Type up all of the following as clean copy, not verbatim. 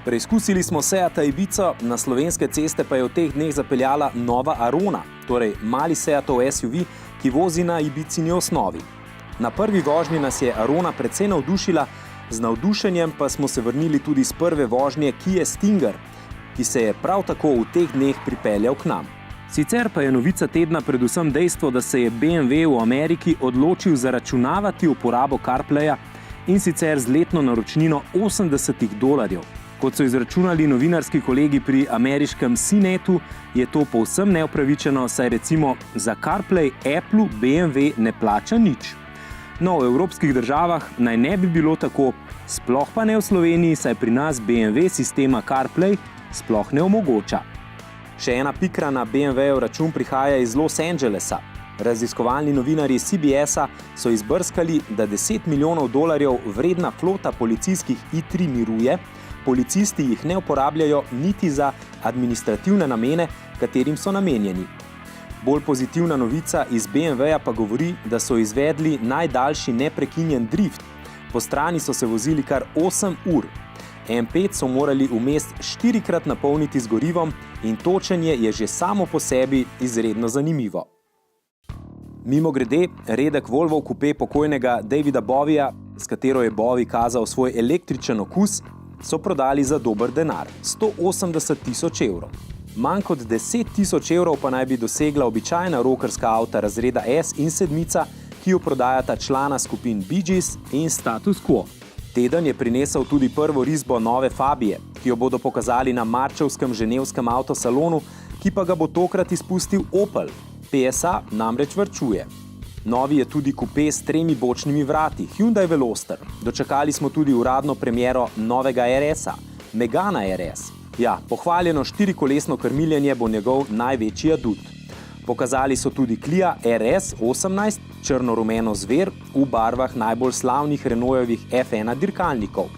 Preizkusili smo Seata Ibizo, na slovenske ceste pa je v teh dneh zapeljala nova Arona, torej mali Seatov SUV, ki vozi na Ibicini osnovi. Na prvi vožnji nas je Arona precej navdušila, z navdušenjem pa smo se vrnili tudi z prve vožnje Kia Stinger, ki se je prav tako v teh dneh pripeljal k nam. Sicer pa je novica tedna predvsem dejstvo, da se je BMW v Ameriki odločil zaračunavati uporabo CarPlaya in sicer z letno naročnino $80. Kot so izračunali novinarski kolegi pri ameriškem CNET-u, je to povsem neupravičeno, saj recimo za CarPlay Apple BMW ne plača nič. No, v evropskih državah naj ne bi bilo tako, sploh pa ne v Sloveniji, saj pri nas BMW sistema CarPlay sploh ne omogoča. Še ena pikra na BMW-jev račun prihaja iz Los Angelesa. Raziskovalni novinarji CBS-a so izbrskali, da $10 milijonov vredna flota policijskih i3 miruje, policisti jih ne uporabljajo niti za administrativne namene, katerim so namenjeni. Bolj pozitivna novica iz BMW-ja pa govori, da so izvedli najdaljši neprekinjen drift. Po strani so se vozili kar 8 ur. M5 so morali vmes 4-krat napolniti z gorivom in točenje je že samo po sebi izredno zanimivo. Mimogrede, redek Volvo kupé pokojnega Davida Bowieja, s katero je Bowie kazal svoj električen okus, so prodali za dober denar, €180,000. Manj kot €10,000 pa naj bi dosegla običajna rockerska avta razreda S in sedmica, ki jo prodajata člana skupin Bee Gees in Status Quo. Teden je prinesel tudi prvo risbo nove Fabije, ki jo bodo pokazali na marčevskem ženevskem avtosalonu, ki pa ga bo tokrat izpustil Opel. PSA namreč varčuje. Novi je tudi kupé s 3 bočnimi vrati, Hyundai Veloster. Dočakali smo tudi uradno premiero novega RS-a, Megana RS. Ja, pohvaljeno 4-kolesno krmiljenje bo njegov največji adut. Pokazali so tudi Clio RS 18, črno-rumeno zver v barvah najbolj slavnih Renaultovih F1 dirkalnikov.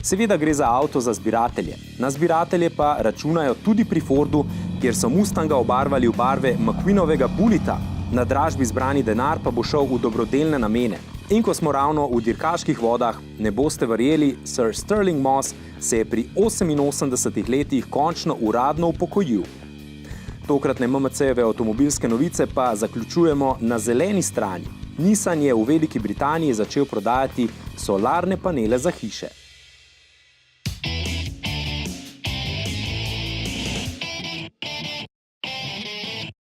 Seveda gre za avto za zbiratelje. Na zbiratelje pa računajo tudi pri Fordu, kjer so Mustanga obarvali v barve McQueenovega Bulleta. Na dražbi zbrani denar pa bo šel v dobrodelne namene. In ko smo ravno v dirkaških vodah, ne boste verjeli, Sir Stirling Moss se je pri 88 letih končno uradno upokojil. Tokratne MMC-jeve avtomobilske novice pa zaključujemo na zeleni strani. Nissan je v Veliki Britaniji začel prodajati solarne panele za hiše.